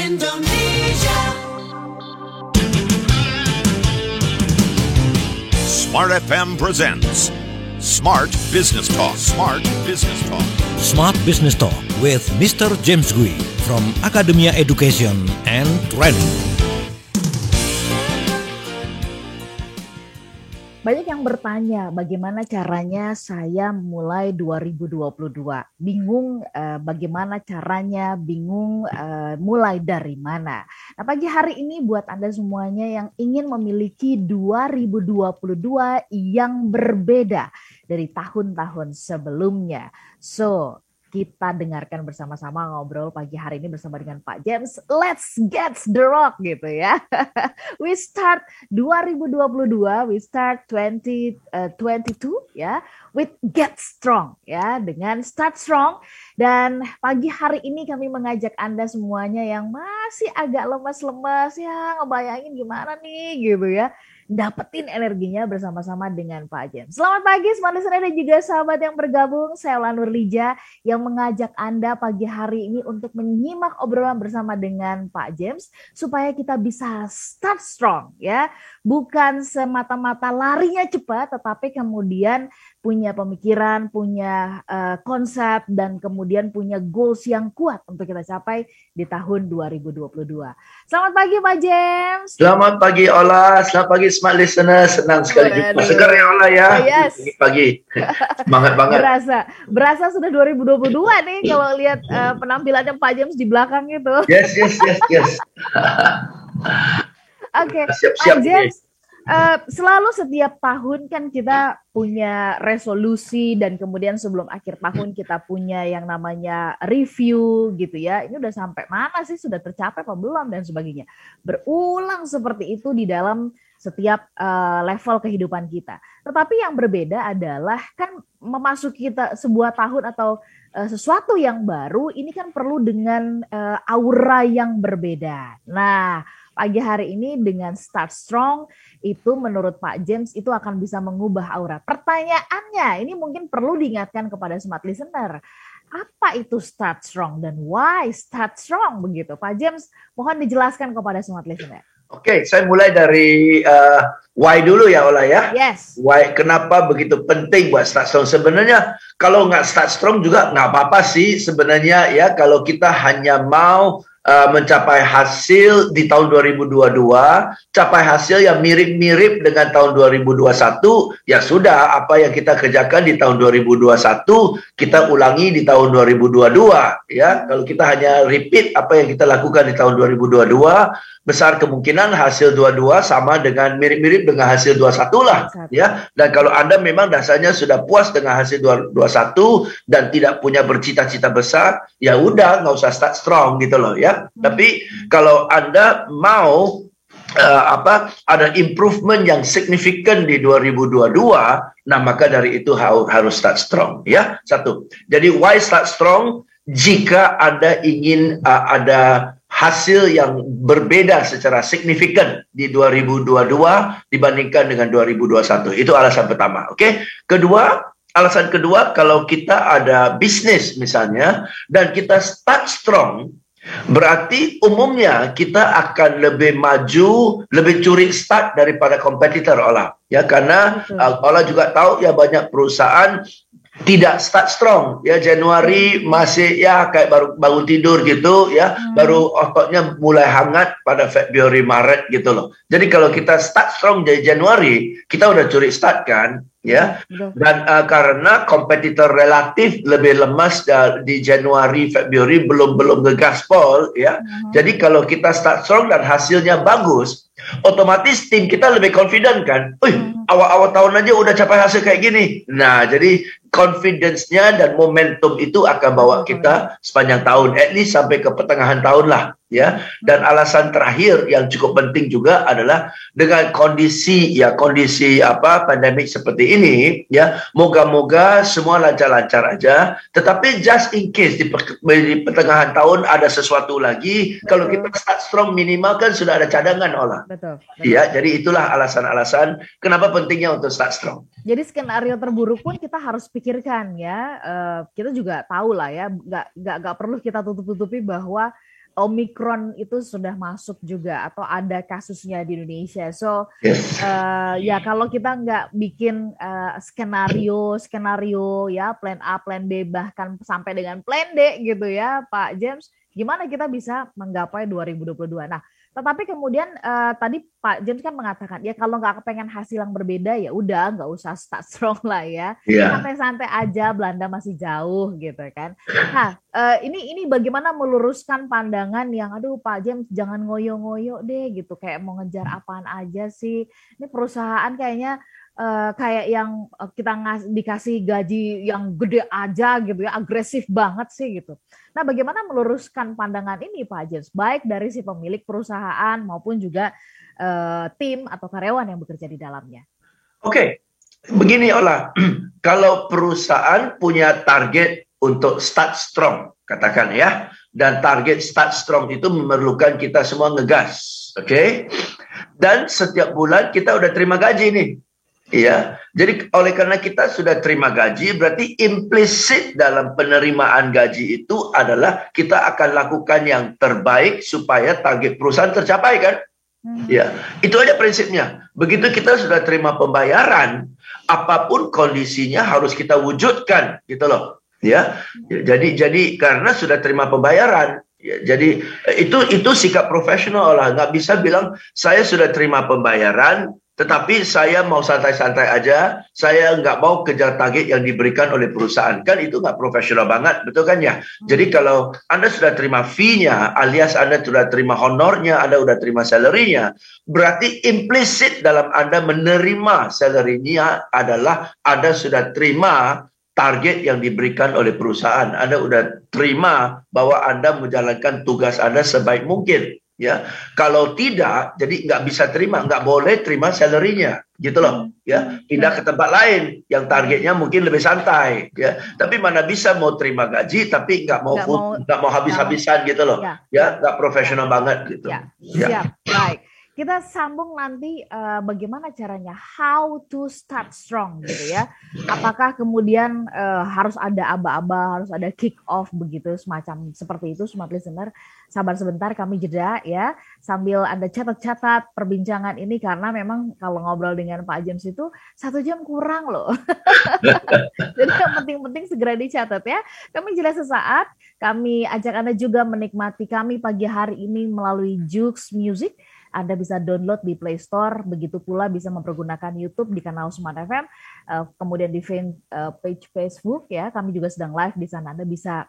Indonesia. Smart FM presents Smart Business Talk. Smart Business Talk. Smart Business Talk with Mr. James Gui from Academia Education and Training. Banyak yang bertanya bagaimana caranya saya mulai 2022. Bingung bagaimana caranya, bingung mulai dari mana. Nah, pagi hari ini buat Anda semuanya yang ingin memiliki 2022 yang berbeda dari tahun-tahun sebelumnya. So, kita dengarkan bersama-sama ngobrol pagi hari ini bersama dengan Pak James. Let's get the rock gitu ya. We start 2022, we start 2022 ya, with get strong ya, dengan start strong. Dan pagi hari ini kami mengajak Anda semuanya yang masih agak lemas-lemas ya, ngebayangin gimana nih gitu ya, dapetin energinya bersama-sama dengan Pak James. Selamat pagi semua listener dan juga sahabat yang bergabung. Saya Ola Nurlija yang mengajak Anda pagi hari ini untuk menyimak obrolan bersama dengan Pak James supaya kita bisa start strong ya. Bukan semata-mata larinya cepat, tetapi kemudian punya pemikiran, punya konsep, dan kemudian punya goals yang kuat untuk kita capai di tahun 2022. Selamat pagi Pak James. Selamat pagi Ola, selamat pagi smart listener. Senang sekali jumpa segar ya Ola ya. Yes. Pagi. Semangat banget. Berasa sudah 2022 nih kalau lihat penampilannya Pak James di belakang itu. Yes. Oke, Siap-siap. Pak James, selalu setiap tahun kan kita punya resolusi dan kemudian sebelum akhir tahun kita punya yang namanya review gitu ya. Ini udah sampai mana sih, sudah tercapai apa belum dan sebagainya. Berulang seperti itu di dalam setiap level kehidupan kita. Tetapi yang berbeda adalah kan memasuki kita sebuah tahun atau sesuatu yang baru, ini kan perlu dengan aura yang berbeda. Nah, pagi hari ini dengan Start Strong itu menurut Pak James itu akan bisa mengubah aura. Pertanyaannya ini mungkin perlu diingatkan kepada smart listener. Apa itu Start Strong dan why Start Strong begitu? Pak James, mohon dijelaskan kepada smart listener. Oke, saya mulai dari why dulu ya Ola ya. Yes. Why, kenapa begitu penting buat start strong? Sebenarnya kalau nggak start strong juga nggak apa-apa sih sebenarnya ya, kalau kita hanya mau mencapai hasil di tahun 2022, capai hasil yang mirip-mirip dengan tahun 2021, ya sudah, apa yang kita kerjakan di tahun 2021 kita ulangi di tahun 2022 ya. Kalau kita hanya repeat apa yang kita lakukan di tahun 2022, besar kemungkinan hasil 22 sama dengan mirip-mirip dengan hasil 21 lah ya. Dan kalau Anda memang dasarnya sudah puas dengan hasil 21 dan tidak punya bercita-cita besar, ya udah nggak usah start strong gitu loh ya. Tapi kalau Anda mau ada improvement yang signifikan di 2022, nah maka dari itu harus start strong ya. Satu. Jadi why start strong? Jika Anda ingin ada hasil yang berbeda secara signifikan di 2022 dibandingkan dengan 2021. Itu alasan pertama. Oke. Alasan kedua, kalau kita ada bisnis misalnya dan kita start strong, berarti umumnya kita akan lebih maju, lebih curi start daripada kompetitor Ola. Ya, karena Ola juga tahu ya banyak perusahaan tidak start strong ya, Januari masih ya kayak baru bangun tidur gitu ya, baru ototnya mulai hangat pada Februari Maret gitu loh. Jadi kalau kita start strong dari Januari, kita udah curi start kan ya. Dan karena kompetitor relatif lebih lemas di Januari Februari belum ngegaspol ya. Jadi kalau kita start strong dan hasilnya bagus, otomatis tim kita lebih confident kan. Awal-awal tahun aja udah capai hasil kayak gini. Nah, jadi confidence-nya dan momentum itu akan bawa kita sepanjang tahun, at least sampai ke pertengahan tahun lah ya. Dan alasan terakhir yang cukup penting juga adalah dengan kondisi pandemik seperti ini ya, moga-moga semua lancar-lancar aja, tetapi just in case di pertengahan tahun ada sesuatu lagi, kalau kita start strong minimal kan sudah ada cadangan Ola. Betul. Ya, jadi itulah alasan-alasan kenapa pentingnya untuk start strong. Jadi skenario terburuk pun kita harus pikirkan ya. Kita juga tahu lah ya, nggak perlu kita tutup-tutupi bahwa Omicron itu sudah masuk juga atau ada kasusnya di Indonesia. So ya kalau kita nggak bikin skenario ya, plan A, plan B, bahkan sampai dengan plan D gitu ya Pak James, gimana kita bisa menggapai 2022? Nah, tetapi kemudian tadi Pak James kan mengatakan ya kalau nggak kepengen hasil yang berbeda ya udah nggak usah start strong lah ya, santai-santai aja, Belanda masih jauh gitu kan. Nah ini bagaimana meluruskan pandangan yang aduh Pak James jangan ngoyo-ngoyo deh gitu, kayak mau ngejar apaan aja sih, ini perusahaan kayaknya kayak yang kita dikasih gaji yang gede aja gitu ya, agresif banget sih gitu. Nah, bagaimana meluruskan pandangan ini Pak James, baik dari si pemilik perusahaan maupun juga tim atau karyawan yang bekerja di dalamnya? Oke, begini Ola, kalau perusahaan punya target untuk start strong, katakan ya, dan target start strong itu memerlukan kita semua ngegas, oke? Dan setiap bulan kita udah terima gaji nih. Iya, jadi oleh karena kita sudah terima gaji, berarti implisit dalam penerimaan gaji itu adalah kita akan lakukan yang terbaik supaya target perusahaan tercapai kan? Ya, itu aja prinsipnya. Begitu kita sudah terima pembayaran, apapun kondisinya harus kita wujudkan, gitu loh. Ya, jadi karena sudah terima pembayaran. Ya, jadi itu sikap profesional lah. Nggak bisa bilang saya sudah terima pembayaran, tetapi saya mau santai-santai aja, saya nggak mau kejar target yang diberikan oleh perusahaan. Kan itu nggak profesional banget, betul kan ya? Jadi kalau Anda sudah terima fee-nya, alias Anda sudah terima honornya, Anda sudah terima salary-nya, berarti implisit dalam Anda menerima salary-nya adalah Anda sudah terima target yang diberikan oleh perusahaan. Anda sudah terima bahwa Anda menjalankan tugas Anda sebaik mungkin. Ya, kalau tidak, jadi nggak bisa terima, nggak boleh terima salary-nya, gitu loh. Ya, pindah ke tempat lain yang targetnya mungkin lebih santai. Ya, tapi mana bisa mau terima gaji, tapi nggak mau habis-habisan gitu loh. Ya, nggak profesional banget gitu. Ya, siap, baik. Kita sambung nanti bagaimana caranya how to start strong gitu ya. Apakah kemudian harus ada aba-aba, harus ada kick off begitu, semacam seperti itu. Smart listener, sabar sebentar, kami jeda ya. Sambil Anda catat-catat perbincangan ini karena memang kalau ngobrol dengan Pak James itu 1 jam kurang loh. Jadi yang penting-penting segera dicatat ya. Kami jeda sesaat, kami ajak Anda juga menikmati kami pagi hari ini melalui Jux Music. Anda bisa download di Play Store, begitu pula bisa mempergunakan YouTube di kanal Smart FM, kemudian di page Facebook ya, kami juga sedang live di sana. Anda bisa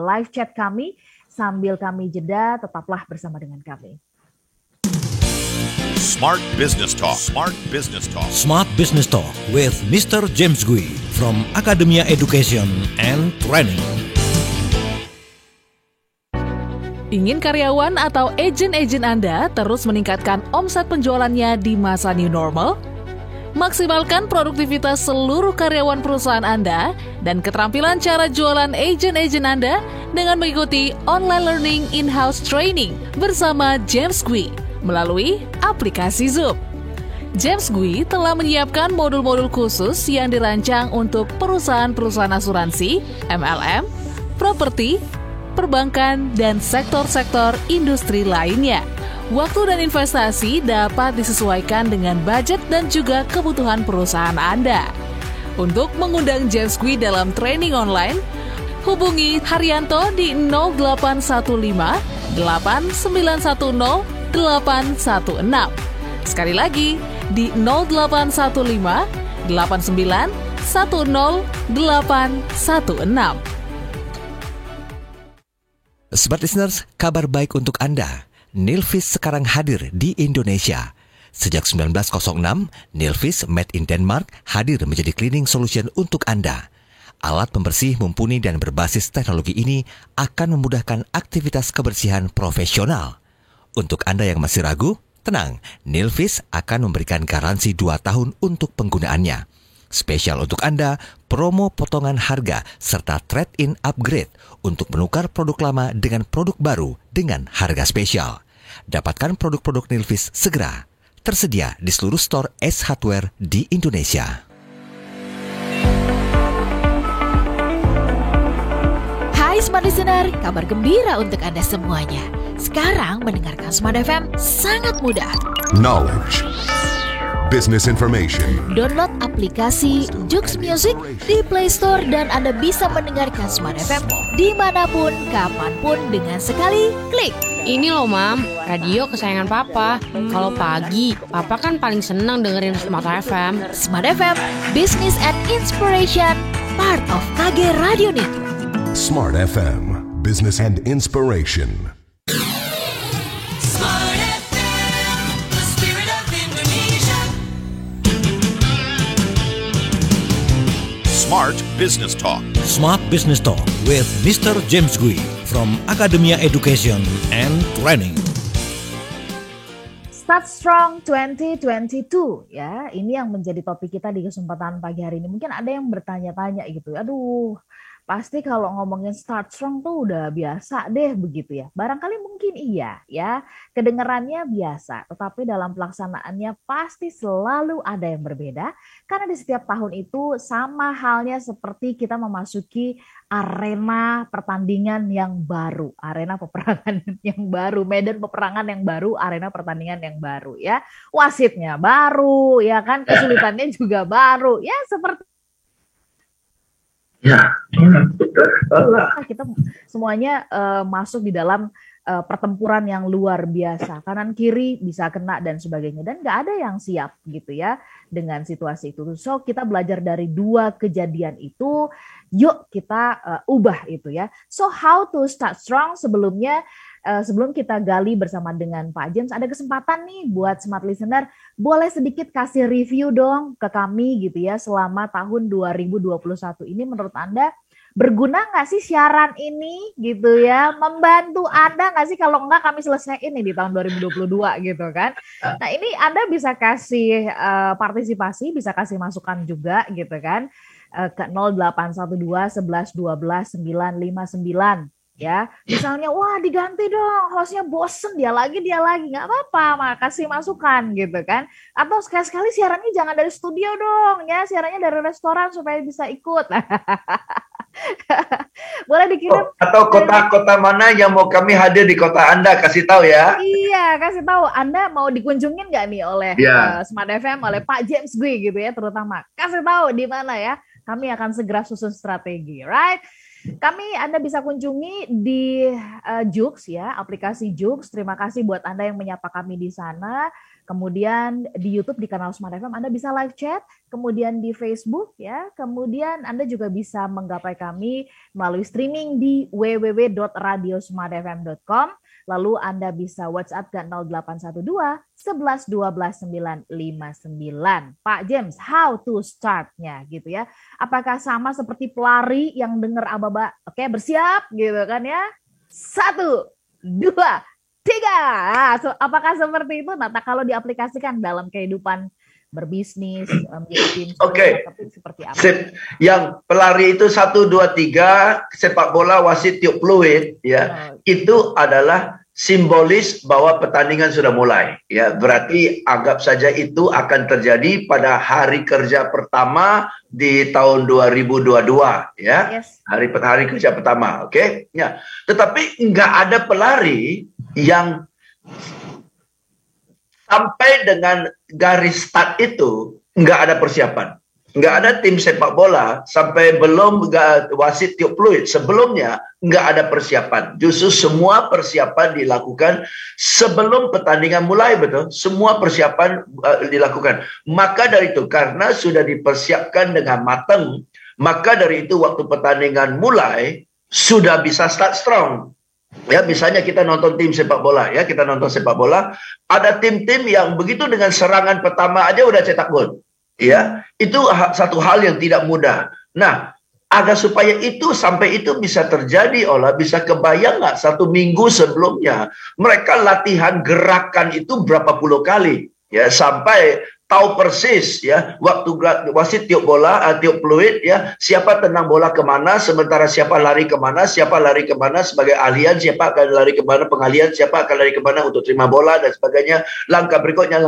live chat kami sambil kami jeda, tetaplah bersama dengan kami. Smart Business Talk. Smart Business Talk. Smart Business Talk with Mr. James Gui from Academia Education and Training. Ingin karyawan atau agen-agen Anda terus meningkatkan omset penjualannya di masa new normal? Maksimalkan produktivitas seluruh karyawan perusahaan Anda dan keterampilan cara jualan agen-agen Anda dengan mengikuti online learning in-house training bersama James Gui melalui aplikasi Zoom. James Gui telah menyiapkan modul-modul khusus yang dirancang untuk perusahaan-perusahaan asuransi, MLM, properti, perbankan, dan sektor-sektor industri lainnya. Waktu dan investasi dapat disesuaikan dengan budget dan juga kebutuhan perusahaan Anda. Untuk mengundang James Gui dalam training online, hubungi Haryanto di 0815 8910 816. Sekali lagi di 0815 8910 816. Smart Listeners, kabar baik untuk Anda. Nilfisk sekarang hadir di Indonesia. Sejak 1906, Nilfisk Made in Denmark hadir menjadi cleaning solution untuk Anda. Alat pembersih mumpuni dan berbasis teknologi ini akan memudahkan aktivitas kebersihan profesional. Untuk Anda yang masih ragu, tenang, Nilfisk akan memberikan garansi 2 tahun untuk penggunaannya. Spesial untuk Anda, promo potongan harga serta trade-in upgrade untuk menukar produk lama dengan produk baru dengan harga spesial. Dapatkan produk-produk Nilfisk segera. Tersedia di seluruh store S Hardware di Indonesia. Hai Smart Listener, kabar gembira untuk Anda semuanya. Sekarang mendengarkan Smart FM sangat mudah. Knowledge, business information. Download aplikasi Joox Music di Play Store dan Anda bisa mendengarkan Smart FM dimanapun, kapanpun dengan sekali klik. Ini loh Mam, radio kesayangan Papa. Kalau pagi, Papa kan paling senang dengerin Smart FM. Smart FM, Business and Inspiration, part of KG Radio Network. Smart FM, business and inspiration. Smart FM, the spirit of Indonesia. Smart Business Talk. Smart Business Talk with Mr. James Gui from Academia Education and Training. Start Strong 2022 ya, ini yang menjadi topik kita di kesempatan pagi hari ini. Mungkin ada yang bertanya-tanya gitu, aduh pasti kalau ngomongin start strong tuh udah biasa deh begitu ya. Barangkali mungkin iya ya, kedengarannya biasa, tetapi dalam pelaksanaannya pasti selalu ada yang berbeda. Karena di setiap tahun itu sama halnya seperti kita memasuki arena pertandingan yang baru, arena peperangan yang baru, medan peperangan yang baru, arena pertandingan yang baru ya. Wasitnya baru ya kan, kesulitannya juga baru ya, seperti Ya, betul. kita semuanya masuk di dalam pertempuran yang luar biasa, kanan kiri bisa kena dan sebagainya, dan nggak ada yang siap gitu ya dengan situasi itu. So kita belajar dari dua kejadian itu, yuk kita ubah itu ya. So how to start strong, sebelum kita gali bersama dengan Pak James, ada kesempatan nih buat Smart Listener, boleh sedikit kasih review dong ke kami gitu ya, selama tahun 2021 ini menurut Anda berguna nggak sih siaran ini gitu ya, membantu Anda nggak sih, kalau enggak kami selesaiin nih di tahun 2022 gitu kan. Nah ini Anda bisa kasih partisipasi, bisa kasih masukan juga gitu kan, ke 0812 11 12 959. Ya, misalnya, wah diganti dong, hostnya bosen, dia lagi, nggak apa-apa, kasih masukan gitu kan. Atau sekali-sekali siarannya jangan dari studio dong, ya siarannya dari restoran supaya bisa ikut. Boleh dikirim. Atau kota-kota mana yang mau kami hadir di kota Anda, kasih tahu ya. Iya, kasih tahu. Anda mau dikunjungin nggak nih oleh Smart FM, oleh Pak James Gui gitu ya, terutama. Kasih tahu di mana ya. Kami akan segera susun strategi, right? Anda bisa kunjungi di Joox ya, aplikasi Joox. Terima kasih buat Anda yang menyapa kami di sana. Kemudian di YouTube di kanal Smart FM Anda bisa live chat, kemudian di Facebook ya. Kemudian Anda juga bisa menggapai kami melalui streaming di www.radiosmartfm.com. Lalu Anda bisa WhatsApp ke 0812 11 12 959. Pak James, how to start-nya gitu ya. Apakah sama seperti pelari yang dengar aba-aba, oke bersiap gitu kan ya. 1, 2, 3. So, apakah seperti itu? Nah, kalau diaplikasikan dalam kehidupan berbisnis, Oke. Seperti apa? Yang pelari itu 1, 2, 3, sepak bola wasit tiup peluit ya. Itu adalah simbolis bahwa pertandingan sudah mulai ya. Berarti anggap saja itu akan terjadi pada hari kerja pertama di tahun 2022 ya. Yes. Hari kerja pertama, oke? Ya. Tetapi nggak ada pelari yang sampai dengan garis start itu nggak ada persiapan. Nggak ada tim sepak bola sampai belum wasit tiup peluit. Sebelumnya nggak ada persiapan. Justru semua persiapan dilakukan sebelum pertandingan mulai, betul. Semua persiapan dilakukan. Maka dari itu, karena sudah dipersiapkan dengan matang, maka dari itu waktu pertandingan mulai sudah bisa start strong. Ya, misalnya kita nonton tim sepak bola, ya kita nonton sepak bola, ada tim-tim yang begitu dengan serangan pertama aja udah cetak gol. Ya, itu satu hal yang tidak mudah. Nah, agar supaya itu sampai itu bisa terjadi, bisa kebayang nggak 1 minggu sebelumnya mereka latihan gerakan itu berapa puluh kali, ya sampai tahu persis ya waktu wasit tiup bola, tiup peluit ya, siapa tendang bola kemana, sementara siapa lari kemana sebagai ahlian, siapa akan lari kemana pengalian, siapa akan lari kemana untuk terima bola dan sebagainya. Langkah berikutnya.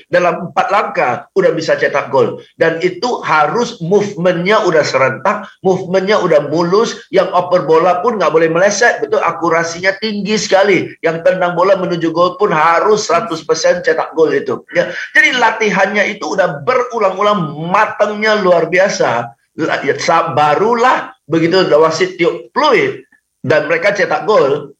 Dalam 4 langkah udah bisa cetak gol. Dan itu harus movementnya udah serentak, movementnya udah mulus, yang oper bola pun nggak boleh meleset, betul, akurasinya tinggi sekali. Yang tendang bola menuju gol pun harus 100% cetak gol itu. Ya. Jadi latihannya itu udah berulang-ulang, matangnya luar biasa. Barulah begitu wasit tiup peluit dan mereka cetak gol,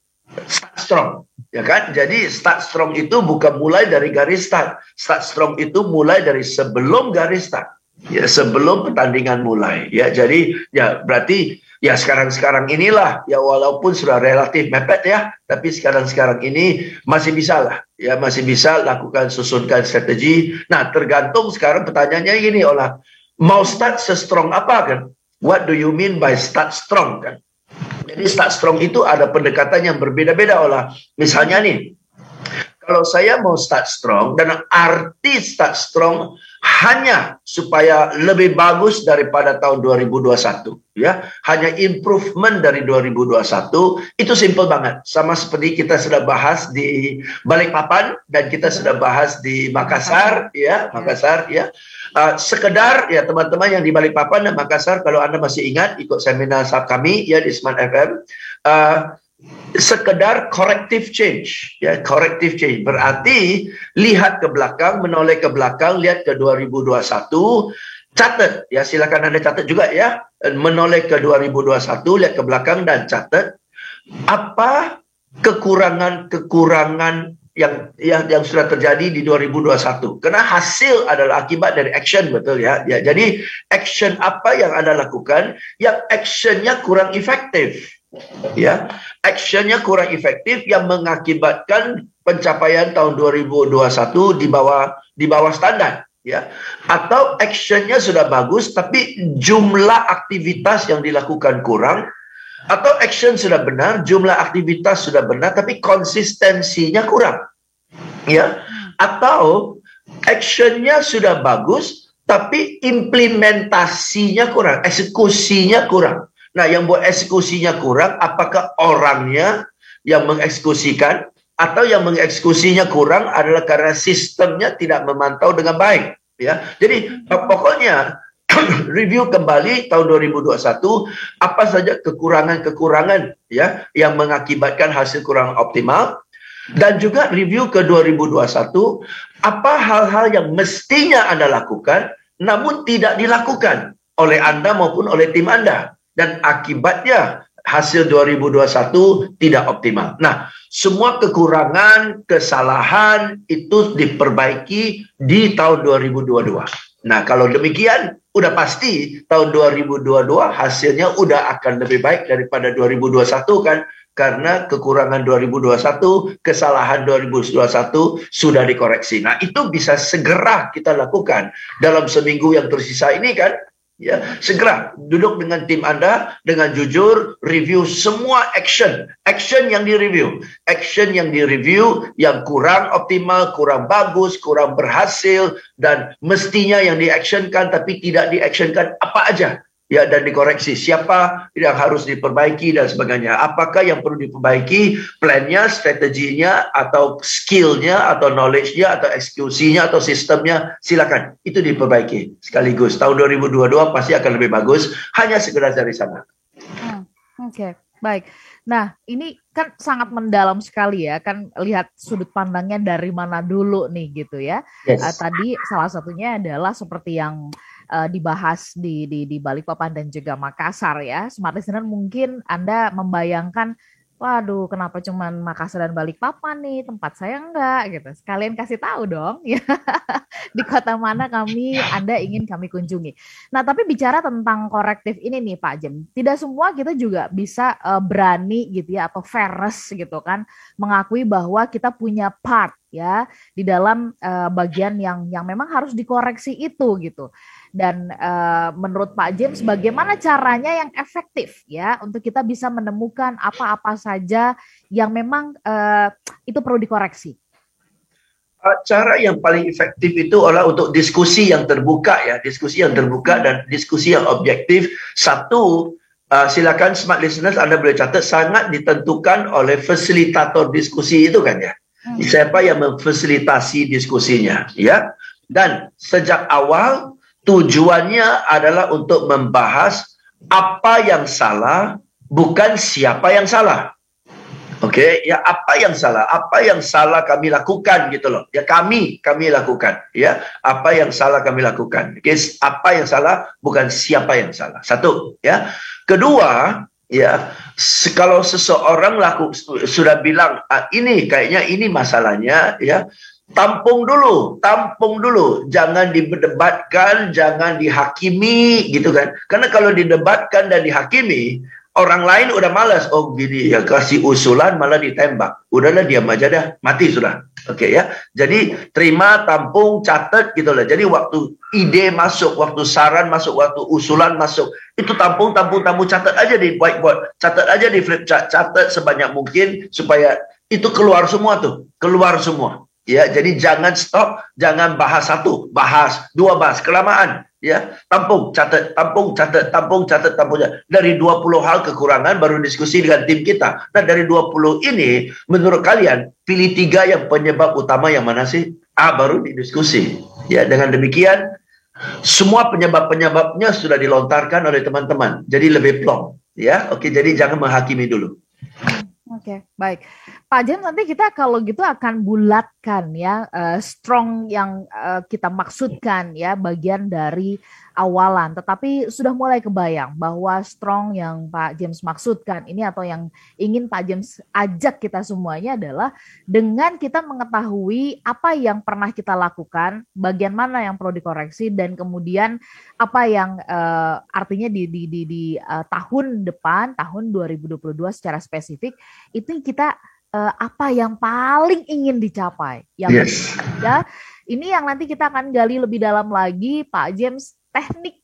start strong, ya kan? Jadi start strong itu bukan mulai dari garis start strong itu mulai dari sebelum garis start, ya, sebelum pertandingan mulai, ya. Jadi ya berarti ya sekarang inilah ya, walaupun sudah relatif mepet ya, tapi sekarang ini masih bisa lah, ya, masih bisa lakukan, susunkan strategi. Nah, tergantung sekarang pertanyaannya gini, Ola, mau start se-strong apa kan? What do you mean by start strong kan? Jadi start strong itu ada pendekatan yang berbeda-beda, Ola. Misalnya nih, kalau saya mau start strong dan arti start strong hanya supaya lebih bagus daripada tahun 2021, ya, hanya improvement dari 2021, itu simple banget. Sama seperti kita sudah bahas di Balikpapan dan kita sudah bahas di Makassar, ya, Makassar, ya. Sekedar ya teman-teman yang di Balikpapan dan Makassar, kalau Anda masih ingat ikut seminar kami ya di Smart FM, sekedar corrective change, ya, corrective change berarti lihat ke belakang, menoleh ke belakang, lihat ke 2021, catat, ya, silakan Anda catat juga ya, menoleh ke 2021, lihat ke belakang dan catat apa kekurangan yang sudah terjadi di 2021. Karena hasil adalah akibat dari action, betul ya. Ya, jadi action apa yang Anda lakukan yang actionnya kurang efektif. Ya, actionnya kurang efektif yang mengakibatkan pencapaian tahun 2021 di bawah standar, ya. Atau actionnya sudah bagus tapi jumlah aktivitas yang dilakukan kurang, atau action sudah benar, jumlah aktivitas sudah benar tapi konsistensinya kurang, ya. Atau actionnya sudah bagus tapi implementasinya kurang, eksekusinya kurang. Nah, yang buat eksekusinya kurang, apakah orangnya yang mengeksekusikan, atau yang mengeksekusinya kurang adalah karena sistemnya tidak memantau dengan baik, ya. Jadi pokoknya review kembali tahun 2021, apa saja kekurangan-kekurangan ya yang mengakibatkan hasil kurang optimal, dan juga review ke 2021, apa hal-hal yang mestinya Anda lakukan namun tidak dilakukan oleh Anda maupun oleh tim Anda. Dan akibatnya hasil 2021 tidak optimal. Nah, semua kekurangan, kesalahan itu diperbaiki di tahun 2022. Nah, kalau demikian, udah pasti tahun 2022 hasilnya udah akan lebih baik daripada 2021 kan? Karena kekurangan 2021, kesalahan 2021 sudah dikoreksi. Nah, itu bisa segera kita lakukan dalam seminggu yang tersisa ini kan? Ya, segera duduk dengan tim Anda dengan jujur, review semua action yang direview, yang kurang optimal, kurang bagus, kurang berhasil, dan mestinya yang diactionkan tapi tidak diactionkan apa aja, ya, dan dikoreksi siapa yang harus diperbaiki dan sebagainya. Apakah yang perlu diperbaiki, plannya, strateginya, atau skillnya, atau knowledge-nya, atau eksekusinya, atau sistemnya, silakan itu diperbaiki sekaligus. Tahun 2022 pasti akan lebih bagus, hanya segera dari sana. Oke, baik. Nah, ini kan sangat mendalam sekali ya, kan lihat sudut pandangnya dari mana dulu nih gitu ya. Yes. Tadi salah satunya adalah seperti yang dibahas di Balikpapan dan juga Makassar ya. Smart Listener mungkin Anda membayangkan, waduh kenapa cuman Makassar dan Balikpapan nih, tempat saya enggak gitu. Sekalian kasih tahu dong ya di kota mana Anda ingin kami kunjungi. Nah, tapi bicara tentang korektif ini nih Pak Jem, tidak semua kita juga bisa berani gitu ya, atau fairness gitu kan, mengakui bahwa kita punya part ya di dalam bagian yang memang harus dikoreksi itu gitu. Dan menurut Pak James, bagaimana caranya yang efektif ya untuk kita bisa menemukan apa-apa saja yang memang itu perlu dikoreksi? Cara yang paling efektif itu adalah untuk diskusi yang terbuka ya, diskusi yang terbuka dan diskusi yang objektif. Satu, silakan smart listeners, Anda boleh catat, sangat ditentukan oleh fasilitator diskusi itu kan ya. Siapa yang memfasilitasi diskusinya ya. Dan sejak awal tujuannya adalah untuk membahas apa yang salah, bukan siapa yang salah. Okey, ya apa yang salah kami lakukan gitu loh. Ya kami lakukan, ya. Apa yang salah kami lakukan. Okey, apa yang salah bukan siapa yang salah. Satu, ya. Kedua, ya, kalau seseorang sudah bilang ini masalahnya, ya. Tampung dulu, jangan diberdebatkan, jangan dihakimi gitu kan. Karena kalau didebatkan dan dihakimi, orang lain udah malas, gini ya, kasih usulan malah ditembak. Udahlah, diam aja dah, mati sudah. Oke ya. Jadi terima, tampung, catat gitu lah. Jadi waktu ide masuk, waktu saran masuk, waktu usulan masuk, itu tampung, catat aja di whiteboard, catat aja di flip chart, catat sebanyak mungkin supaya itu keluar semua tuh, keluar semua. Ya, jadi jangan stop, jangan bahas satu, bahas dua, bahas kelamaan. Ya, tampung, catat. Dari 20 hal kekurangan baru diskusi dengan tim kita. Nah, dari 20 ini, menurut kalian, pilih 3 yang penyebab utama yang mana sih? Baru didiskusi. Ya, dengan demikian, semua penyebab-penyebabnya sudah dilontarkan oleh teman-teman. Jadi lebih plong. Ya, oke, jadi jangan menghakimi dulu. Oke, baik. Pak James, nanti kita kalau gitu akan bulatkan ya strong yang kita maksudkan ya, bagian dari awalan. Tetapi sudah mulai kebayang bahwa strong yang Pak James maksudkan ini atau yang ingin Pak James ajak kita semuanya adalah dengan kita mengetahui apa yang pernah kita lakukan, bagian mana yang perlu dikoreksi, dan kemudian apa yang artinya di tahun depan, tahun 2022 secara spesifik, itu kita apa yang paling ingin dicapai. Yang ya, ini yang nanti kita akan gali lebih dalam lagi, Pak James, teknik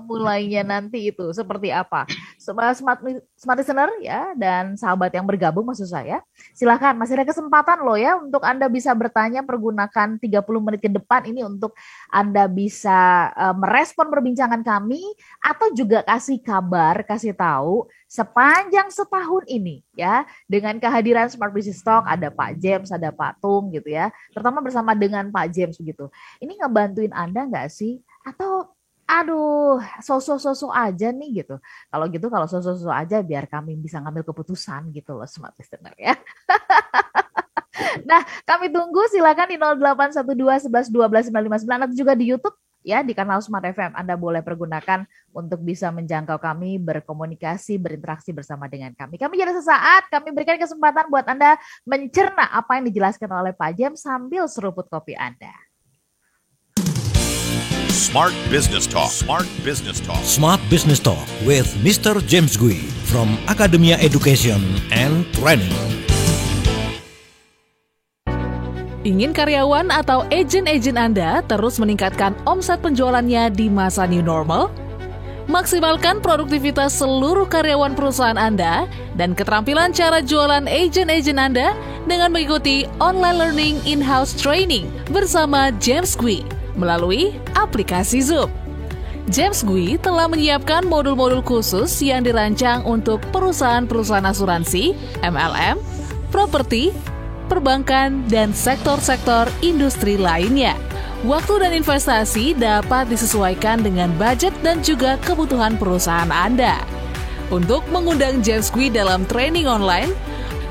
mulainya nanti itu seperti apa. Smart listener ya, dan sahabat yang bergabung maksud saya, silakan, masih ada kesempatan loh ya untuk Anda bisa bertanya, pergunakan 30 menit ke depan ini untuk Anda bisa merespon perbincangan kami atau juga kasih kabar, kasih tahu sepanjang setahun ini ya, dengan kehadiran Smart Business Talk, ada Pak James, ada Pak Tung gitu ya, terutama bersama dengan Pak James begitu. Ini ngebantuin Anda nggak sih? Atau sosok-sosok aja nih gitu. Kalau gitu, kalau sosok-sosok aja biar kami bisa ngambil keputusan gitu loh, Smart Listener ya. Nah, kami tunggu, silakan di 0812 11 12 959 atau juga di YouTube ya, di kanal Smart FM. Anda boleh pergunakan untuk bisa menjangkau kami, berkomunikasi, berinteraksi bersama dengan kami. Kami jeda sesaat, kami berikan kesempatan buat Anda mencerna apa yang dijelaskan oleh Pak James sambil seruput kopi Anda. Smart Business Talk. Smart Business Talk. Smart Business Talk with Mr. James Gui from Academia Education and Training. Ingin karyawan atau agen-agen Anda terus meningkatkan omset penjualannya di masa new normal? Maksimalkan produktivitas seluruh karyawan perusahaan Anda dan keterampilan cara jualan agen-agen Anda dengan mengikuti online learning in-house training bersama James Gui melalui aplikasi Zoom. James Gui telah menyiapkan modul-modul khusus yang dirancang untuk perusahaan-perusahaan asuransi, MLM, properti, perbankan, dan sektor-sektor industri lainnya. Waktu dan investasi dapat disesuaikan dengan budget dan juga kebutuhan perusahaan Anda. Untuk mengundang James Gui dalam training online,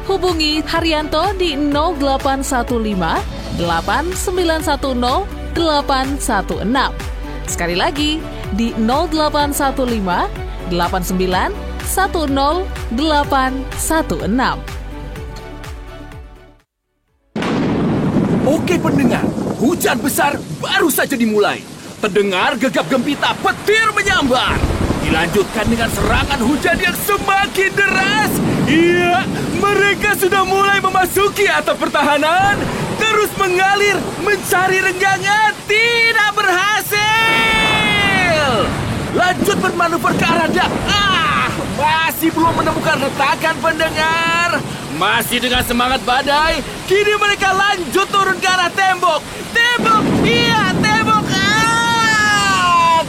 hubungi Haryanto di 0815 8910 816. Sekali lagi di 0815 8910 816. Oke pendengar, hujan besar baru saja dimulai. Terdengar gegap gempita petir menyambar. Dilanjutkan dengan serangan hujan yang semakin deras. Iya, mereka sudah mulai memasuki atap pertahanan. Terus mengalir, mencari renggangan, tidak berhasil. Lanjut bermanuver ke arah masih belum menemukan retakan pendengar. Masih dengan semangat badai, kini mereka lanjut turun ke arah tembok. Tembok, iya tembok.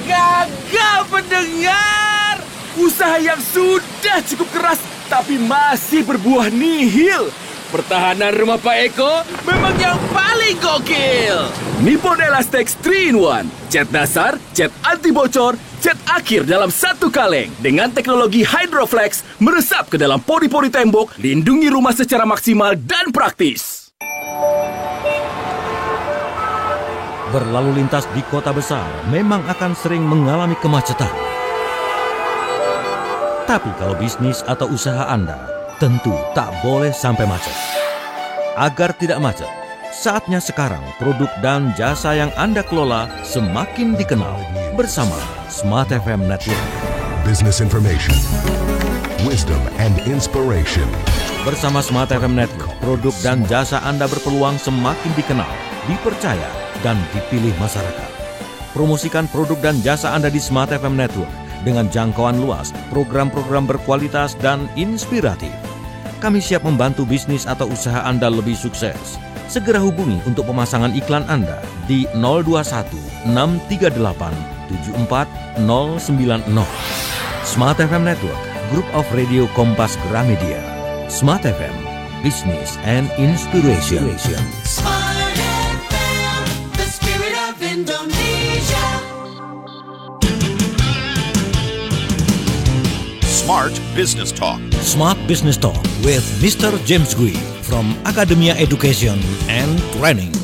Gagal pendengar. Usaha yang sudah cukup keras, tapi masih berbuah nihil. Pertahanan rumah Pak Eko memang yang paling gokil. Nippon Elastex 3-in-1. Cat dasar, cat anti bocor, cat akhir dalam satu kaleng. Dengan teknologi Hydroflex, meresap ke dalam pori-pori tembok, lindungi rumah secara maksimal dan praktis. Berlalu lintas di kota besar memang akan sering mengalami kemacetan. Tapi kalau bisnis atau usaha Anda tentu tak boleh sampai macet. Agar tidak macet, saatnya sekarang produk dan jasa yang Anda kelola semakin dikenal bersama Smart FM Network. Business information, wisdom and inspiration. Bersama Smart FM Network, produk dan jasa Anda berpeluang semakin dikenal, dipercaya, dan dipilih masyarakat. Promosikan produk dan jasa Anda di Smart FM Network dengan jangkauan luas, program-program berkualitas dan inspiratif. Kami siap membantu bisnis atau usaha Anda lebih sukses. Segera hubungi untuk pemasangan iklan Anda di 021 638 74090. Smart FM Network, Group of Radio Kompas Gramedia. Smart FM, Business and Inspiration. Smart FM, the spirit of Indonesia. Smart Business Talk. Smart Business Talk with Mr. James Gui from Academia Education and Training.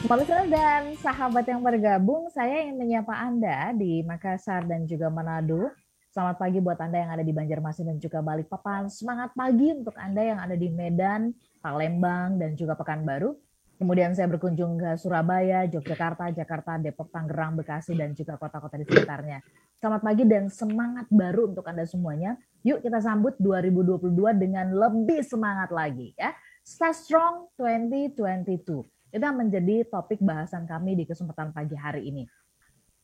Listener dan sahabat yang bergabung, saya ingin menyapa Anda di Makassar dan juga Manado. Selamat pagi buat Anda yang ada di Banjarmasin dan juga Balikpapan. Semangat pagi untuk Anda yang ada di Medan, Palembang, dan juga Pekanbaru. Kemudian saya berkunjung ke Surabaya, Yogyakarta, Jakarta, Depok, Tangerang, Bekasi, dan juga kota-kota di sekitarnya. Selamat pagi dan semangat baru untuk Anda semuanya. Yuk kita sambut 2022 dengan lebih semangat lagi ya. Start Strong 2022. Itu yang menjadi topik bahasan kami di kesempatan pagi hari ini.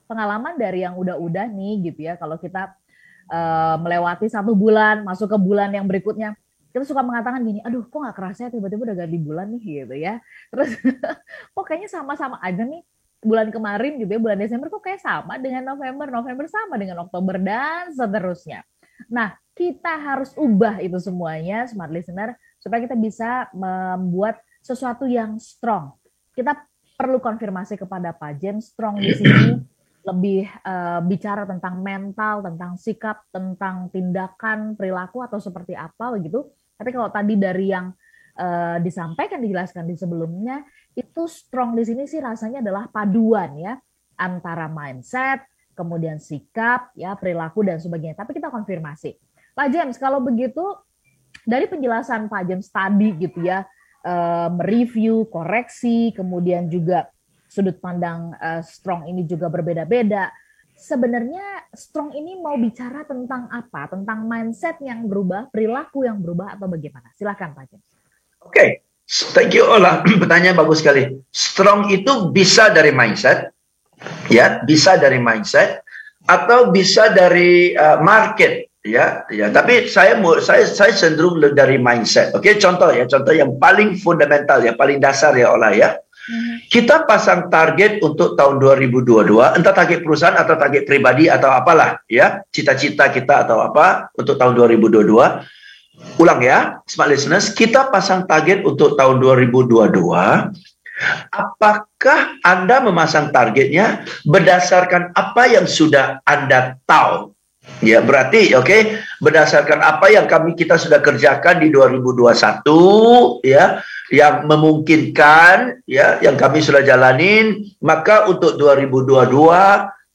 Pengalaman dari yang udah-udah nih gitu ya, kalau kita melewati 1 bulan, masuk ke bulan yang berikutnya, kita suka mengatakan gini, aduh kok gak kerasa ya tiba-tiba udah ganti bulan nih gitu ya. Terus kok kayaknya sama-sama aja nih bulan kemarin gitu ya, bulan Desember kok kayak sama dengan November, November sama dengan Oktober dan seterusnya. Nah kita harus ubah itu semuanya Smart Listener supaya kita bisa membuat sesuatu yang strong. Kita perlu konfirmasi kepada Pak James. Strong di sini lebih bicara tentang mental, tentang sikap, tentang tindakan, perilaku atau seperti apa begitu. Tapi kalau tadi dari yang disampaikan, dijelaskan di sebelumnya, itu strong di sini sih rasanya adalah paduan ya antara mindset, kemudian sikap, ya perilaku dan sebagainya. Tapi kita konfirmasi, Pak James, kalau begitu dari penjelasan Pak James tadi gitu ya, mereview, koreksi, kemudian juga sudut pandang strong ini juga berbeda-beda. Sebenarnya strong ini mau bicara tentang apa? Tentang mindset yang berubah, perilaku yang berubah atau bagaimana? Silakan Pak James. Oke, thank you Ola. Pertanyaan bagus sekali. Strong itu bisa dari mindset, ya, bisa dari mindset, atau bisa dari market, ya. Tapi saya cenderung dari mindset. Oke, contoh yang paling fundamental, ya, paling dasar ya Ola ya. Kita pasang target untuk tahun 2022, entah target perusahaan atau target pribadi atau apalah ya, cita-cita kita atau apa untuk tahun 2022. Ulang ya, Smart Listeners, kita pasang target untuk tahun 2022. Apakah Anda memasang targetnya berdasarkan apa yang sudah Anda tahu? Ya, berarti berdasarkan apa yang kita sudah kerjakan di 2021 ya, yang memungkinkan ya, yang kami sudah jalanin, maka untuk 2022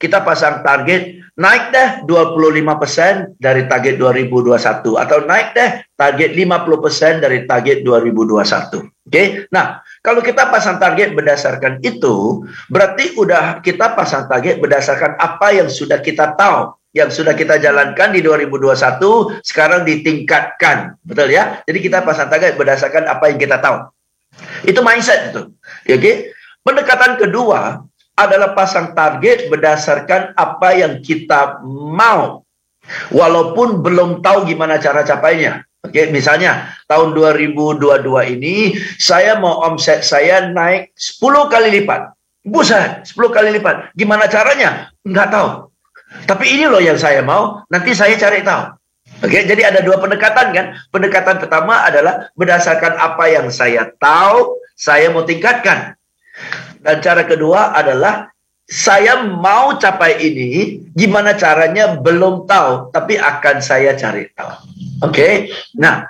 kita pasang target naik deh 25% dari target 2021 atau naik deh target 50% dari target 2021. Oke. Nah, kalau kita pasang target berdasarkan itu, berarti kita pasang target berdasarkan apa yang sudah kita tahu, yang sudah kita jalankan di 2021, sekarang ditingkatkan. Betul ya? Jadi kita pasang target berdasarkan apa yang kita tahu. Itu mindset itu. Oke. Pendekatan kedua, adalah pasang target berdasarkan apa yang kita mau, walaupun belum tahu gimana cara capainya. Oke, misalnya tahun 2022 ini saya mau omset saya naik 10 kali lipat. Buset, 10 kali lipat. Gimana caranya? Nggak tahu. Tapi ini loh yang saya mau, nanti saya cari tahu. Oke, jadi ada dua pendekatan kan. Pendekatan pertama adalah berdasarkan apa yang saya tahu, saya mau tingkatkan. Dan cara kedua adalah saya mau capai ini, gimana caranya belum tahu, tapi akan saya cari tahu. Oke, nah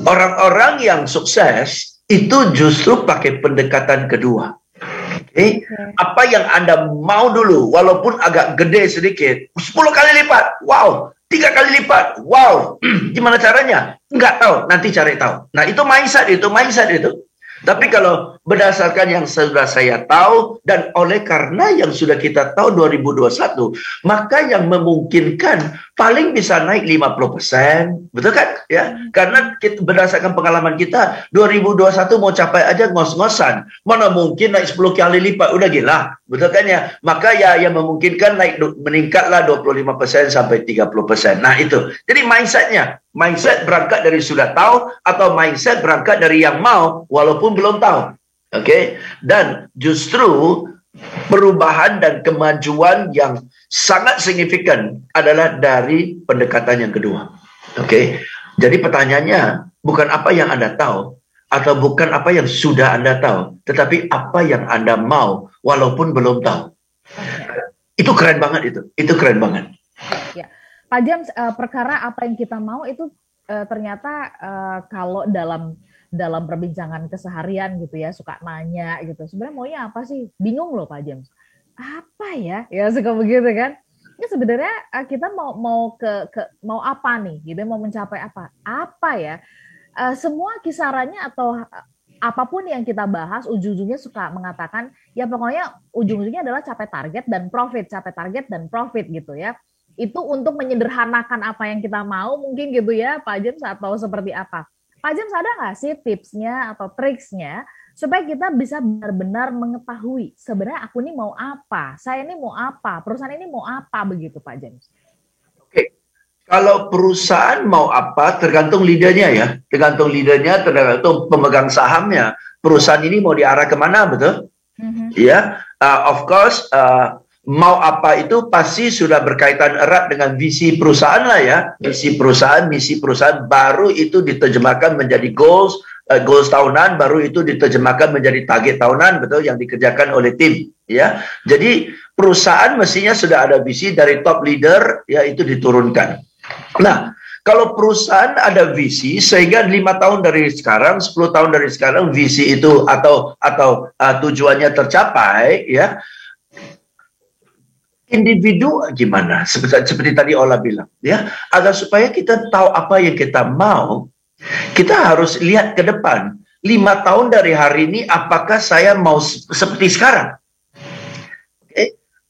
orang-orang yang sukses itu justru pakai pendekatan kedua. Oke, apa yang Anda mau dulu, walaupun agak gede sedikit, 10 kali lipat, wow, 3 kali lipat, wow, gimana caranya? Nggak tahu, nanti cari tahu. Nah itu mindset itu. Tapi kalau berdasarkan yang sudah saya tahu dan oleh karena yang sudah kita tahu 2021, maka yang memungkinkan paling bisa naik 50%, betul kan? Ya, karena berdasarkan pengalaman kita 2021 mau capai aja ngos-ngosan, mana mungkin naik 10 kali lipat, udah gila, betul kan ya? Maka ya yang memungkinkan meningkatlah 25% sampai 30%. Nah itu, jadi mindset berangkat dari sudah tahu atau mindset berangkat dari yang mau walaupun belum tahu. Oke, dan justru perubahan dan kemajuan yang sangat signifikan adalah dari pendekatan yang kedua. Oke, jadi pertanyaannya bukan apa yang Anda tahu atau bukan apa yang sudah Anda tahu, tetapi apa yang Anda mau walaupun belum tahu. Itu keren banget itu keren banget. Ya. Pak James, perkara apa yang kita mau itu ternyata kalau dalam perbincangan keseharian gitu ya, suka nanya gitu, sebenarnya maunya apa sih? Bingung loh Pak James. Apa ya? Ya suka begitu kan? Ya sebenarnya kita mau apa nih? Gitu, mau mencapai apa? Apa ya? Semua kisarannya atau apapun yang kita bahas, ujung-ujungnya suka mengatakan, ya pokoknya ujung-ujungnya adalah capai target dan profit gitu ya. Itu untuk menyederhanakan apa yang kita mau mungkin gitu ya Pak James, atau seperti apa? Pak James, ada nggak sih tipsnya atau triksnya supaya kita bisa benar-benar mengetahui sebenarnya aku ini mau apa, saya ini mau apa, perusahaan ini mau apa, begitu Pak James? Oke, kalau perusahaan mau apa tergantung leadernya ya, tergantung pemegang sahamnya. Perusahaan ini mau diarah kemana, betul? Ya, of course. Mau apa itu pasti sudah berkaitan erat dengan visi perusahaan lah ya. Misi perusahaan baru itu diterjemahkan menjadi goals tahunan, baru itu diterjemahkan menjadi target tahunan, betul, yang dikerjakan oleh tim ya. Jadi perusahaan mestinya sudah ada visi dari top leader ya, itu diturunkan. Nah, kalau perusahaan ada visi sehingga 5 tahun dari sekarang, 10 tahun dari sekarang visi itu atau tujuannya tercapai ya. Individu gimana? Seperti tadi Ola bilang, ya, agar supaya kita tahu apa yang kita mau, kita harus lihat ke depan. 5 tahun dari hari ini, apakah saya mau seperti sekarang?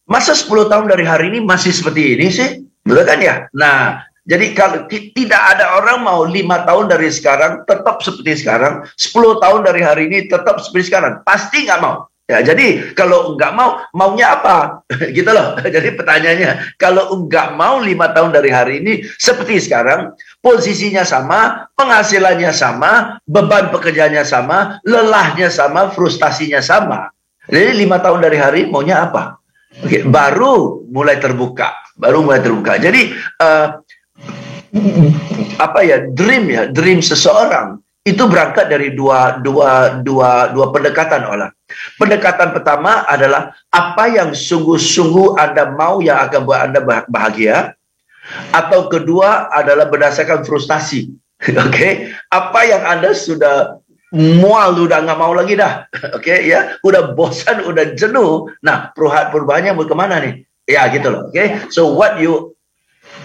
Masa 10 tahun dari hari ini masih seperti ini sih? Betul kan ya? Nah, jadi kalau tidak ada orang mau 5 tahun dari sekarang tetap seperti sekarang, 10 tahun dari hari ini tetap seperti sekarang, pasti nggak mau. Ya, jadi kalau enggak mau, maunya apa? Gitu loh. Jadi pertanyaannya, kalau enggak mau 5 tahun dari hari ini seperti sekarang, posisinya sama, penghasilannya sama, beban pekerjaannya sama, lelahnya sama, frustasinya sama. Jadi 5 tahun dari hari maunya apa? Oke, baru mulai terbuka. Jadi dream seseorang itu berangkat dari dua pendekatan olah. Pendekatan pertama adalah apa yang sungguh-sungguh Anda mau yang akan buat Anda bahagia, atau kedua adalah berdasarkan frustasi. Oke, apa yang Anda sudah mual, udah nggak mau lagi dah. Oke, ya, udah bosan, udah jenuh. Nah, perubahannya mau kemana nih? Ya, gitu loh. Oke, so what you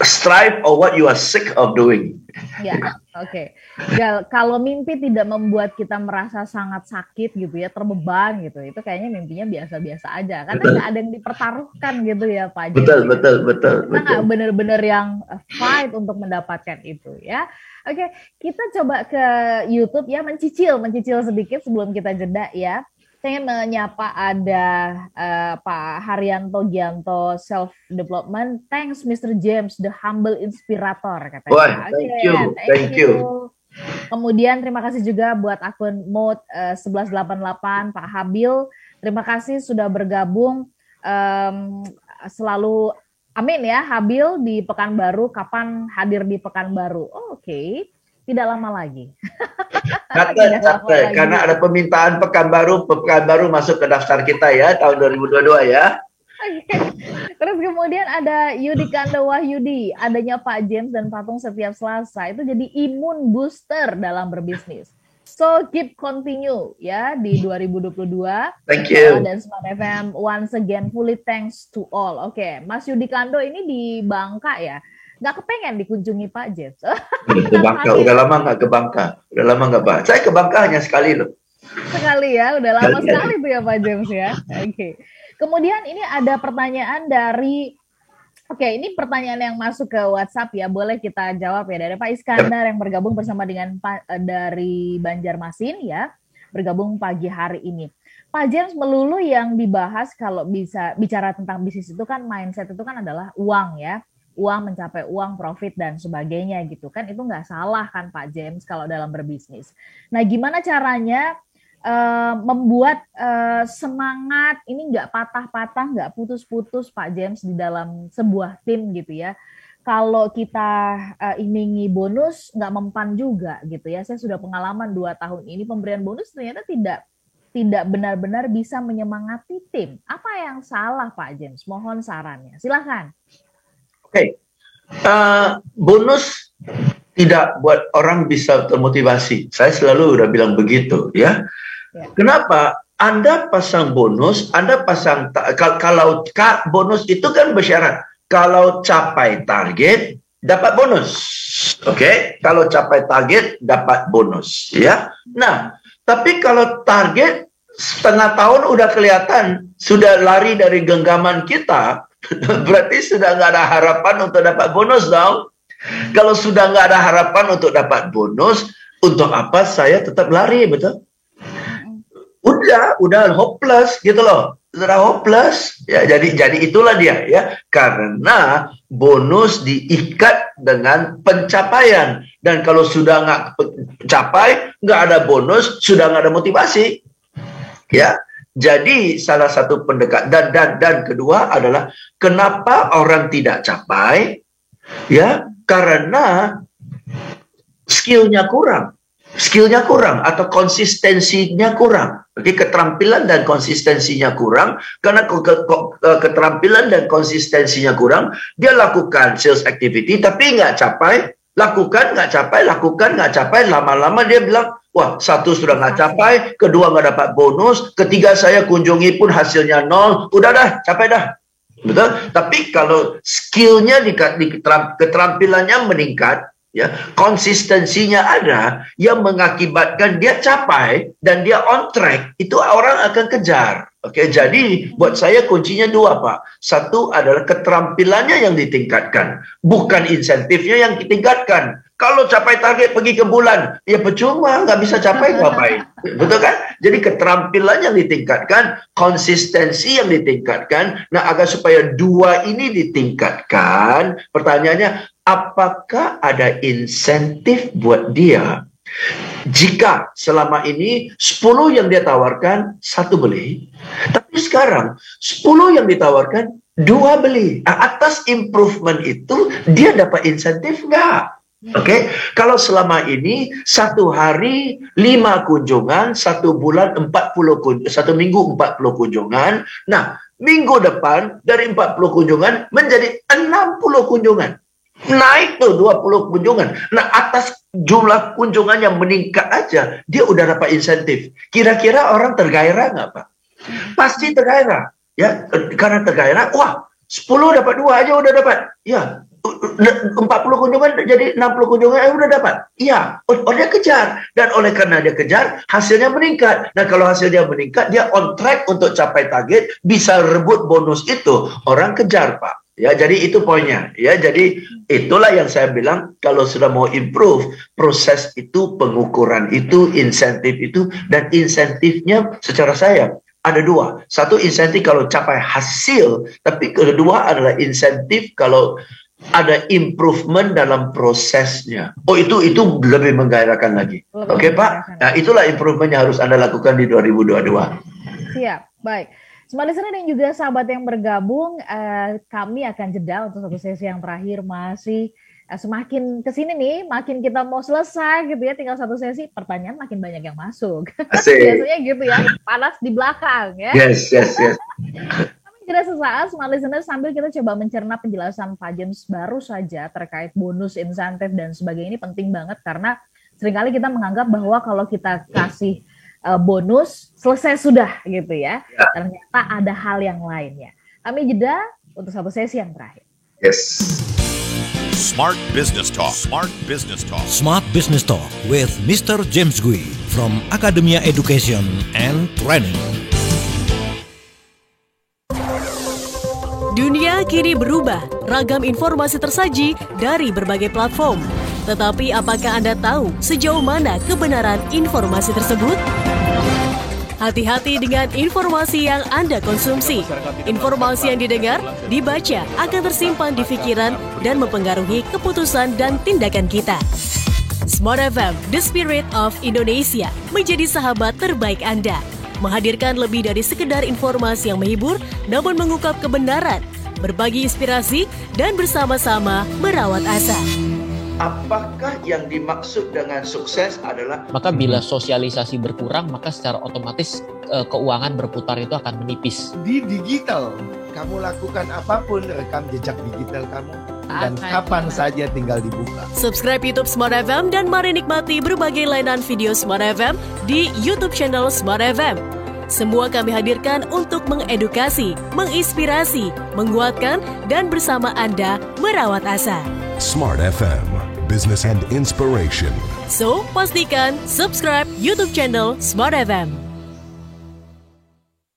strive or what you are sick of doing. Ya, oke. Ya, kalau mimpi tidak membuat kita merasa sangat sakit gitu ya, terbeban gitu, itu kayaknya mimpinya biasa-biasa aja. Karena nggak ada yang dipertaruhkan gitu ya Pak. Betul. Kita nggak benar-benar yang fight untuk mendapatkan itu ya. Oke, kita coba ke YouTube ya, mencicil sedikit sebelum kita jeda ya. Saya ingin menyapa ada Pak Haryanto Gianto, Self Development. Thanks Mr. James, the humble inspirator katanya. Wah, thank you. Kemudian terima kasih juga buat akun Mode 1188 Pak Habil. Terima kasih sudah bergabung. Selalu amin ya Habil di Pekanbaru. Kapan hadir di Pekanbaru? Oke. Tidak lama lagi. Karena ada permintaan Pekanbaru masuk ke daftar kita ya tahun 2022 ya. Terus kemudian ada Yudikanda Wahyudi, adanya Pak James dan Patung setiap Selasa itu jadi imun booster dalam berbisnis. So keep continue ya di 2022. Thank you. Dan Smart FM once again fully thanks to all. Oke, Mas Yudikando ini di Bangka ya. Nggak kepengen dikunjungi Pak James. Ke Bangka, udah lama nggak ke Bangka. Udah lama nggak Pak. Saya ke Bangka hanya sekali loh. Sekali ya, udah lama sekali tuh ya Pak James ya. Oke. Kemudian ini ada pertanyaan dari, ini pertanyaan yang masuk ke WhatsApp ya, boleh kita jawab ya, dari Pak Iskandar yang bergabung bersama dengan dari Banjarmasin ya, bergabung pagi hari ini. Pak James, melulu yang dibahas kalau bisa bicara tentang bisnis itu kan mindset itu kan adalah uang ya. Uang, mencapai uang, profit, dan sebagainya gitu kan. Itu nggak salah kan Pak James kalau dalam berbisnis. Nah gimana caranya membuat semangat ini nggak patah-patah, nggak putus-putus Pak James di dalam sebuah tim gitu ya. Kalau kita iming-imingi bonus nggak mempan juga gitu ya. Saya sudah pengalaman 2 tahun ini pemberian bonus ternyata tidak benar-benar bisa menyemangati tim. Apa yang salah Pak James? Mohon sarannya. Silakan. Oke, bonus tidak buat orang bisa termotivasi. Saya selalu udah bilang begitu ya. Kenapa? Anda pasang bonus, Anda pasang kalau bonus itu kan bersyarat kalau capai target dapat bonus. Oke, kalau capai target dapat bonus ya. Nah, tapi kalau target setengah tahun udah kelihatan sudah lari dari genggaman kita, berarti sudah nggak ada harapan untuk dapat bonus dong. Kalau sudah nggak ada harapan untuk dapat bonus, untuk apa saya tetap lari, betul? Udah hopeless gitu loh. Sudah hopeless. Ya, jadi itulah dia ya. Karena bonus diikat dengan pencapaian. Dan kalau sudah nggak capai, nggak ada bonus, sudah nggak ada motivasi. Ya. Jadi salah satu pendekatan dan kedua adalah kenapa orang tidak capai? Ya, karena skillnya kurang atau konsistensinya kurang. Oke, keterampilan dan konsistensinya kurang. Karena keterampilan dan konsistensinya kurang, dia lakukan sales activity tapi nggak capai. Lakukan nggak capai, lama-lama dia bilang, wah, 1 sudah nggak capai, 2 nggak dapat bonus, 3 saya kunjungi pun hasilnya 0, udah dah, capai dah. Betul? Tapi kalau skillnya keterampilannya meningkat, ya, konsistensinya ada, yang mengakibatkan dia capai dan dia on track, itu orang akan kejar. Oke, jadi buat saya kuncinya 2 Pak. 1 adalah keterampilannya yang ditingkatkan, bukan insentifnya yang ditingkatkan. Kalau capai target pergi ke bulan, ya percuma, nggak bisa capai ngapain. Betul kan? Jadi keterampilan yang ditingkatkan, konsistensi yang ditingkatkan. Nah, agar supaya 2 ini ditingkatkan, pertanyaannya, apakah ada insentif buat dia? Jika selama ini 10 yang dia tawarkan, 1 beli, tapi sekarang 10 yang ditawarkan, 2 beli. Atas improvement itu, dia dapat insentif nggak? Oke, kalau selama ini 1 hari 5 kunjungan, 1 bulan 1 minggu 40 kunjungan. Nah, minggu depan dari 40 kunjungan menjadi 60 kunjungan. Naik tuh 20 kunjungan. Nah, atas jumlah kunjungan yang meningkat aja, dia udah dapat insentif. Kira-kira orang tergairah nggak, Pak? Pasti tergairah. Ya, karena tergairah, wah, 10 dapat 2 aja udah dapat. Ya, 40 kunjungan jadi 60 kunjungan udah dapat. Iya, dia kejar. Dan oleh karena dia kejar, hasilnya meningkat. Nah, kalau hasilnya meningkat, dia on track untuk capai target, bisa rebut bonus itu. Orang kejar, Pak. Ya, jadi itu poinnya. Ya, jadi itulah yang saya bilang kalau sudah mau improve, proses itu, pengukuran itu, insentif itu, dan insentifnya secara saya ada dua. Satu insentif kalau capai hasil, tapi kedua adalah insentif kalau ada improvement dalam prosesnya. Oh, itu lebih menggairahkan lagi. Oke, Pak. Nah, itulah improvement yang harus Anda lakukan di 2022. Siap, baik. Smart Listener dan juga sahabat yang bergabung, kami akan jeda untuk satu sesi yang terakhir. Masih semakin kesini nih, makin kita mau selesai gitu ya, tinggal satu sesi, pertanyaan makin banyak yang masuk. Biasanya gitu ya, panas di belakang ya. Yes. Kami jeda sesaat, Smart Listener, sambil kita coba mencerna penjelasan Pak James baru saja terkait bonus, insentif, dan sebagainya. Ini penting banget karena seringkali kita menganggap bahwa kalau kita kasih bonus selesai sudah gitu ya. Ternyata ada hal yang lainnya. Kami jeda untuk satu sesi yang terakhir. Yes. Smart Business Talk. Smart Business Talk. Smart Business Talk with Mr. James Gui from Academia Education and Training. Dunia kini berubah, ragam informasi tersaji dari berbagai platform. Tetapi apakah Anda tahu sejauh mana kebenaran informasi tersebut? Hati-hati dengan informasi yang Anda konsumsi. Informasi yang didengar, dibaca akan tersimpan di pikiran dan mempengaruhi keputusan dan tindakan kita. Smart FM, The Spirit of Indonesia, menjadi sahabat terbaik Anda. Menghadirkan lebih dari sekedar informasi yang menghibur, namun mengungkap kebenaran, berbagi inspirasi, dan bersama-sama merawat asa. Apakah yang dimaksud dengan sukses adalah? Maka bila sosialisasi berkurang, maka secara otomatis keuangan berputar itu akan menipis. Di digital, kamu lakukan apapun, rekam jejak digital kamu. Dan kapan saja tinggal dibuka. Subscribe YouTube Smart FM dan mari nikmati berbagai layanan video Smart FM di YouTube channel Smart FM. Semua kami hadirkan untuk mengedukasi, menginspirasi, menguatkan, dan bersama Anda merawat asa. Smart FM, Business and Inspiration. So, pastikan subscribe YouTube channel Smart FM.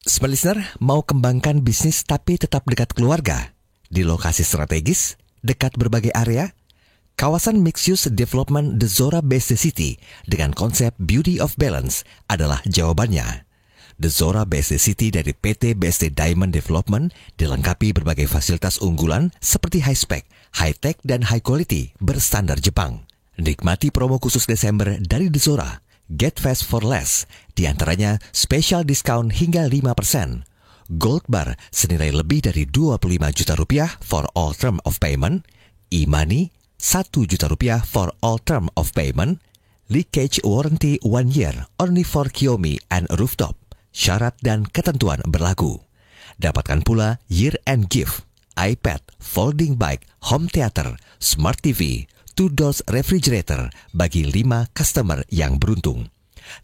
Smart Listener, mau kembangkan bisnis tapi tetap dekat keluarga? Di lokasi strategis, dekat berbagai area? Kawasan mixed-use development The Zora BSD City dengan konsep Beauty of Balance adalah jawabannya. The Zora BSD City dari PT BSD Diamond Development dilengkapi berbagai fasilitas unggulan seperti high-spec, high-tech, dan high-quality berstandar Jepang. Nikmati promo khusus Desember dari The Zora, Get Fast for Less, diantaranya special discount hingga 5%. Gold Bar senilai lebih dari 25 juta rupiah for all term of payment, e-money 1 juta rupiah for all term of payment, leakage warranty 1 year only for Kiyomi and rooftop. Syarat dan ketentuan berlaku. Dapatkan pula year-end gift, iPad, folding bike, home theater, smart TV, 2-doors refrigerator bagi 5 customer yang beruntung.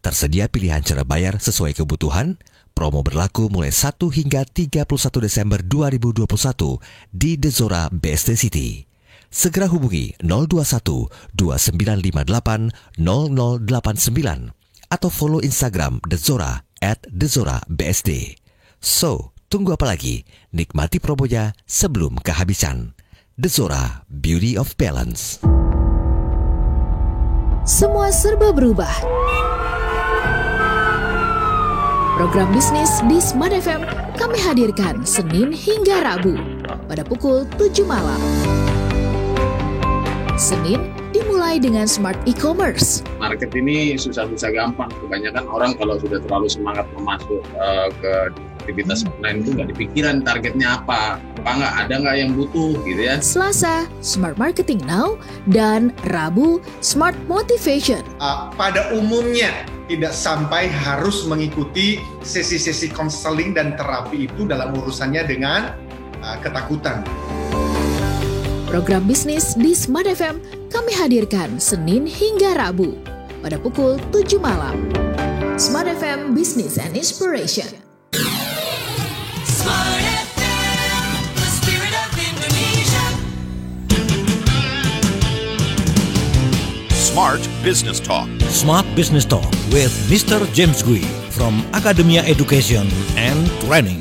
Tersedia pilihan cara bayar sesuai kebutuhan. Promo berlaku mulai 1 hingga 31 Desember 2021 di The Zora BSD City. Segera hubungi 021 2958 0089 atau follow Instagram The Zora @TheZoraBSD. So, tunggu apa lagi? Nikmati promonya sebelum kehabisan. The Zora, Beauty of Balance. Semua serba berubah. Program bisnis di Smart FM kami hadirkan Senin hingga Rabu pada pukul 7 malam. Senin dimulai dengan Smart E-Commerce. Market ini susah-susah gampang. Kebanyakan orang kalau sudah terlalu semangat masuk ke aktivitas online itu nggak dipikiran targetnya apa ada nggak yang butuh gitu ya. Selasa, Smart Marketing Now, dan Rabu, Smart Motivation. Pada umumnya tidak sampai harus mengikuti sesi-sesi konseling dan terapi itu dalam urusannya dengan ketakutan. Program bisnis di Smart FM kami hadirkan Senin hingga Rabu pada pukul 7 malam. Smart FM Business and Inspiration. Smart FM, the spirit of Indonesia. Smart Business Talk. Smart Business Talk with Mr. James Gui from Academia Education and Training.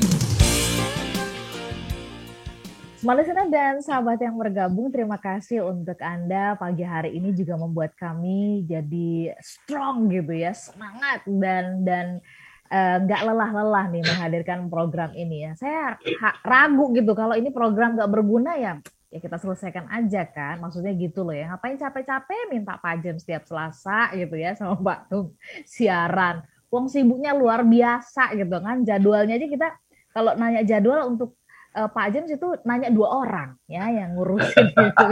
Smart Listener dan sahabat yang bergabung, terima kasih untuk Anda pagi hari ini juga membuat kami jadi strong gitu ya, semangat dan nggak lelah-lelah nih menghadirkan program ini ya. Saya ragu gitu kalau ini program nggak berguna ya kita selesaikan aja kan, maksudnya gitu loh ya. Ngapain capek-capek minta Pak James setiap Selasa gitu ya sama Pak Tung siaran. Wong sibuknya luar biasa gitu kan, jadwalnya aja kita kalau nanya jadwal untuk Pak James itu nanya 2 orang ya yang ngurusin gitu.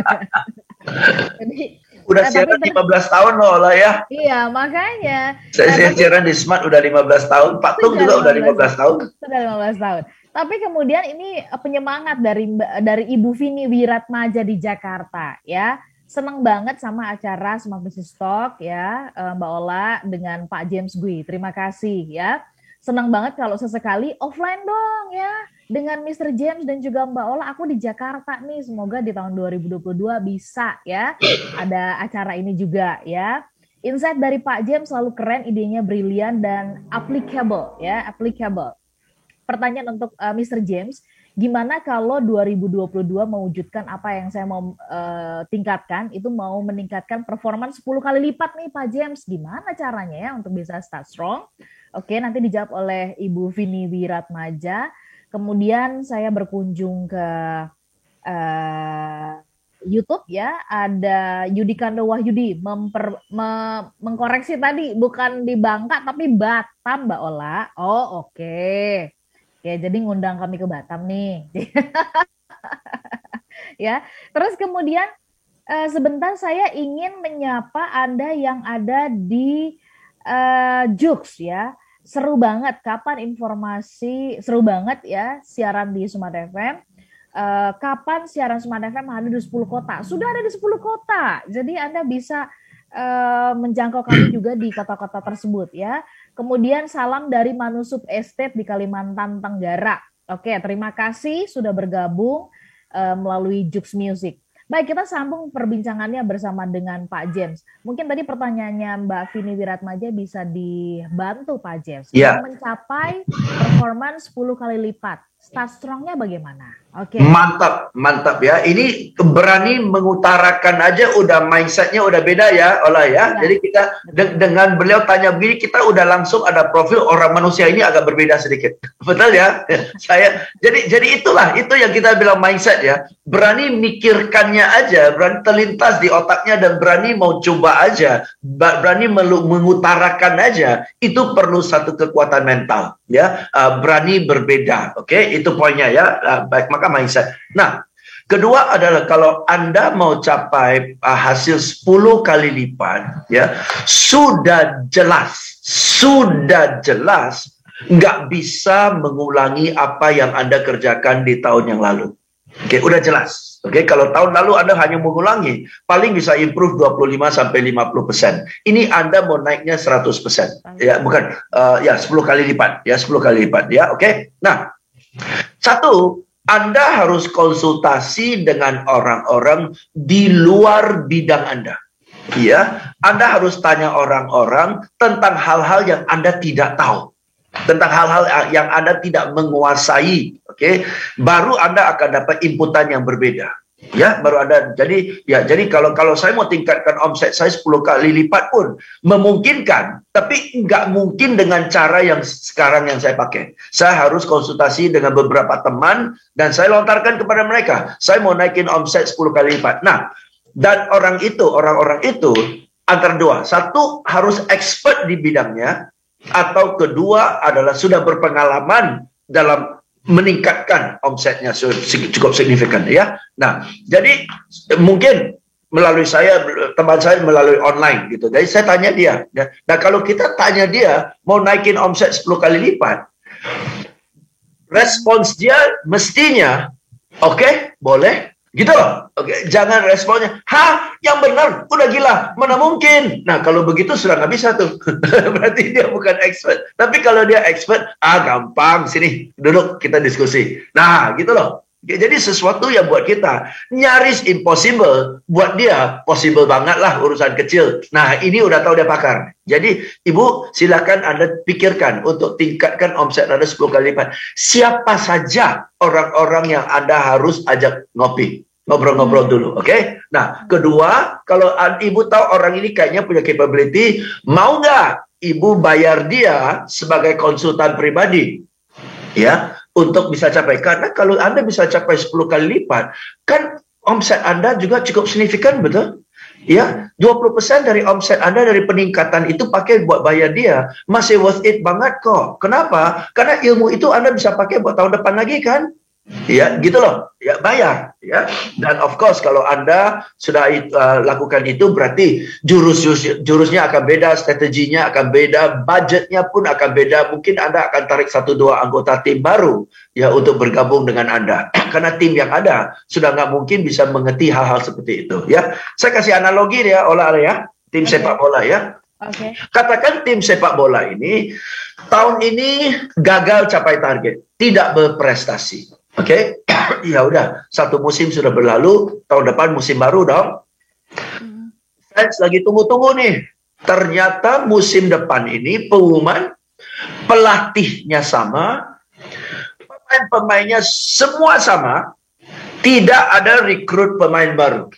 Jadi udah siaran 15 tahun loh lah ya. Iya, makanya. Saya siaran di Smart udah 15 tahun, Pak Tung juga udah 15 tahun. Sudah 15 tahun. Tapi kemudian ini penyemangat dari Ibu Vini Wiratmaja di Jakarta ya. Senang banget sama acara Smart Business Talk ya, Mbak Ola dengan Pak James Gui. Terima kasih ya. Senang banget kalau sesekali offline dong ya. Dengan Mr. James dan juga Mbak Ola, aku di Jakarta nih. Semoga di tahun 2022 bisa ya. Ada acara ini juga ya. Insight dari Pak James selalu keren, idenya brilian dan applicable ya, applicable. Pertanyaan untuk Mr. James, gimana kalau 2022 mewujudkan apa yang saya mau tingkatkan, itu mau meningkatkan performance 10 kali lipat nih Pak James. Gimana caranya ya untuk bisa start strong? Oke, nanti dijawab oleh Ibu Vini Wiratmaja. Kemudian saya berkunjung ke YouTube ya, ada Yudikanda Wahyudi mengkoreksi tadi bukan di Bangka tapi Batam Mbak Ola. Oh oke. Oke, jadi ngundang kami ke Batam nih. Ya, terus kemudian sebentar saya ingin menyapa Anda yang ada di Jux ya. Seru banget, kapan informasi, seru banget ya siaran di Smart FM. Kapan siaran Smart FM ada di 10 kota? Sudah ada di 10 kota, jadi Anda bisa menjangkau kami juga di kota-kota tersebut ya. Kemudian salam dari Manusub Estate di Kalimantan Tenggara. Oke, terima kasih sudah bergabung melalui Jux Music. Baik, kita sambung perbincangannya bersama dengan Pak James. Mungkin tadi pertanyaannya Mbak Vini Wiratmaja bisa dibantu Pak James. Ya. Mencapai performance 10 kali lipat. Start strong-nya bagaimana? Oke. Mantap ya. Ini berani mengutarakan aja udah mindset-nya udah beda ya, Ola ya. Jadi kita dengan beliau tanya begini, kita udah langsung ada profil orang manusia ini agak berbeda sedikit. Betul ya? Jadi itulah itu yang kita bilang mindset ya. Berani mikirkannya aja, berani terlintas di otaknya dan berani mau coba aja, berani mengutarakan aja. Itu perlu satu kekuatan mental ya. Berani berbeda. Oke, itu poinnya ya. Baik, maka mindset. Nah, kedua adalah kalau Anda mau capai hasil 10 kali lipat, ya, sudah jelas nggak bisa mengulangi apa yang Anda kerjakan di tahun yang lalu. Oke, udah jelas. Oke, kalau tahun lalu Anda hanya mengulangi, paling bisa improve 25-50%. Ini Anda mau naiknya 100%. Ya, bukan, 10 kali lipat. Ya, 10 kali lipat. Ya, oke. Nah, satu, Anda harus konsultasi dengan orang-orang di luar bidang Anda. Ya, Anda harus tanya orang-orang tentang hal-hal yang Anda tidak tahu. Tentang hal-hal yang Anda tidak menguasai. Oke, baru Anda akan dapat inputan yang berbeda. Ya, baru ada. Jadi kalau saya mau tingkatkan omset saya 10 kali lipat pun memungkinkan, tapi nggak mungkin dengan cara yang sekarang yang saya pakai. Saya harus konsultasi dengan beberapa teman dan saya lontarkan kepada mereka. Saya mau naikin omset 10 kali lipat. Nah, dan orang-orang itu antara dua. Satu, harus expert di bidangnya, atau kedua adalah sudah berpengalaman dalam meningkatkan omsetnya cukup signifikan ya. Nah, jadi mungkin melalui teman saya melalui online gitu. Jadi saya tanya dia. Ya. Nah, kalau kita tanya dia mau naikin omset 10 kali lipat, respons dia mestinya oke, boleh. Gitu loh. Oke, jangan responnya, yang benar, udah gila, mana mungkin. Nah, kalau begitu sudah nggak bisa tuh. Berarti dia bukan expert. Tapi kalau dia expert, gampang, sini, duduk, kita diskusi. Nah, gitu loh. Jadi sesuatu yang buat kita nyaris impossible, buat dia possible banget lah urusan kecil. Nah, ini udah tahu dia pakar. Jadi Ibu silakan Anda pikirkan untuk tingkatkan omset Anda 10 kali lipat. Siapa saja orang-orang yang Anda harus ajak ngopi? Ngobrol-ngobrol dulu, oke? Nah, kedua, kalau Ibu tahu orang ini kayaknya punya capability, mau nggak Ibu bayar dia sebagai konsultan pribadi? Ya, untuk bisa capai. Karena kalau Anda bisa capai 10 kali lipat, kan omset Anda juga cukup signifikan, betul? Ya, 20% dari omset Anda dari peningkatan itu pakai buat bayar dia. Masih worth it banget kok. Kenapa? Karena ilmu itu Anda bisa pakai buat tahun depan lagi kan? Ya, gitu loh. Ya, bayar. Ya. Dan of course, kalau Anda sudah lakukan itu, berarti jurusnya akan beda, strateginya akan beda, budgetnya pun akan beda. Mungkin Anda akan tarik 1-2 anggota tim baru ya untuk bergabung dengan Anda. Karena tim yang ada sudah nggak mungkin bisa mengerti hal-hal seperti itu. Ya, saya kasih analogi ya, ya, tim sepak bola ya. Katakan tim sepak bola ini tahun ini gagal capai target, tidak berprestasi. Oke, ya udah, satu musim sudah berlalu, tahun depan musim baru dong. Fans lagi tunggu-tunggu nih. Ternyata musim depan ini pengumuman pelatihnya sama, pemain-pemainnya semua sama, tidak ada rekrut pemain baru.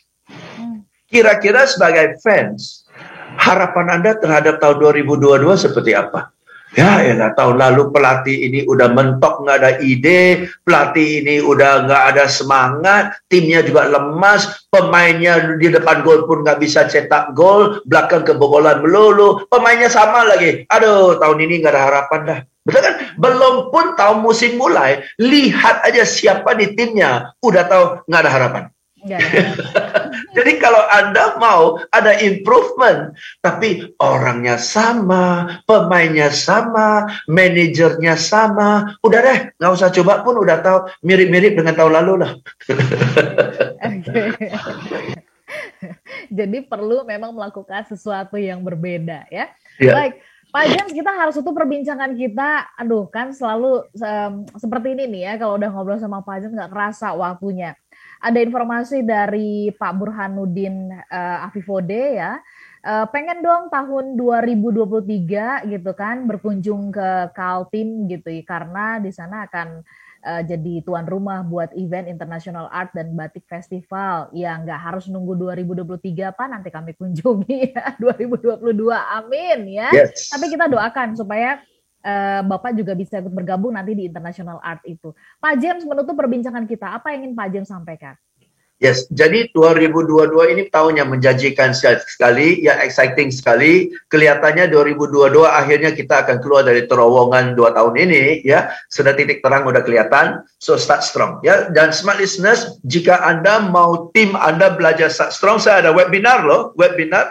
Kira-kira sebagai fans, harapan Anda terhadap tahun 2022 seperti apa? Ya, tahun lalu pelatih ini udah mentok, nggak ada ide, pelatih ini udah nggak ada semangat, timnya juga lemas, pemainnya di depan gol pun nggak bisa cetak gol, belakang kebobolan melulu, pemainnya sama lagi. Aduh, tahun ini nggak ada harapan dah. Betul kan? Belum pun tahun musim mulai, lihat aja siapa di timnya, udah tahu nggak ada harapan. Jadi kalau Anda mau ada improvement, tapi orangnya sama, pemainnya sama, manajernya sama, udah deh, nggak usah coba pun udah tahu mirip-mirip dengan tahun lalu lah. Jadi perlu memang melakukan sesuatu yang berbeda ya. Baik. Pak James, kita harus tutup perbincangan kita. Aduh, kan selalu seperti ini nih ya, kalau udah ngobrol sama Pak James nggak kerasa waktunya. Ada informasi dari Pak Burhanuddin Afifode ya, pengen dong tahun 2023 gitu kan berkunjung ke Kaltim gitu ya, karena di sana akan jadi tuan rumah buat event International Art dan Batik Festival. Ya nggak harus nunggu 2023 Pak, nanti kami kunjungi ya 2022, amin ya. Yes. Tapi kita doakan supaya Bapak juga bisa ikut bergabung nanti di International Art itu. Pak James, menutup perbincangan kita, apa yang ingin Pak James sampaikan? Yes, jadi 2022 ini tahun yang menjanjikan sekali, ya exciting sekali. Kelihatannya 2022 akhirnya kita akan keluar dari terowongan 2 tahun ini, ya. Sudah titik terang udah kelihatan, so start strong, ya. Dan smart listeners, jika Anda mau tim Anda belajar start strong, saya ada webinar loh,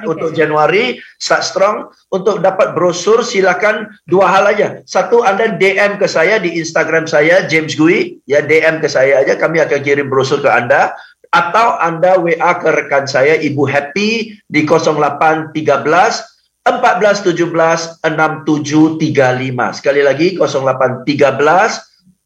untuk Januari, start strong. Untuk dapat brosur silakan 2 hal aja. Satu, Anda DM ke saya di Instagram saya, James Gui, ya DM ke saya aja, kami akan kirim brosur ke Anda. Atau Anda WA ke rekan saya, Ibu Happy, di 0813 1417 6735. Sekali lagi, 0813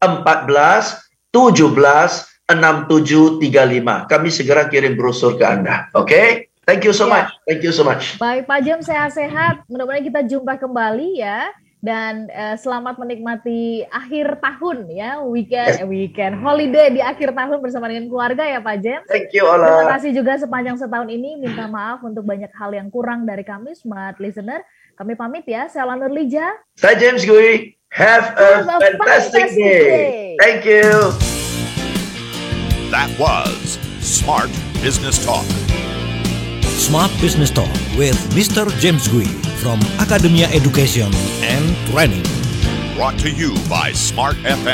14 17 6735. Kami segera kirim brosur ke Anda. Oke? Thank you so much. Thank you so much. Baik, Pak James, sehat-sehat. Mudah-mudahan kita jumpa kembali ya. Dan selamat menikmati akhir tahun ya, weekend holiday di akhir tahun bersama dengan keluarga ya Pak James. Thank you Ola. Terima kasih juga sepanjang setahun ini. Minta maaf untuk banyak hal yang kurang dari kami Smart Listener. Kami pamit ya. Saya Lana Nurlija. Saya James Gui. Have a fantastic day. Thank you. That was Smart Business Talk. Smart Business Talk with Mr. James Gui from Academia Education and Training. Brought to you by Smart FM.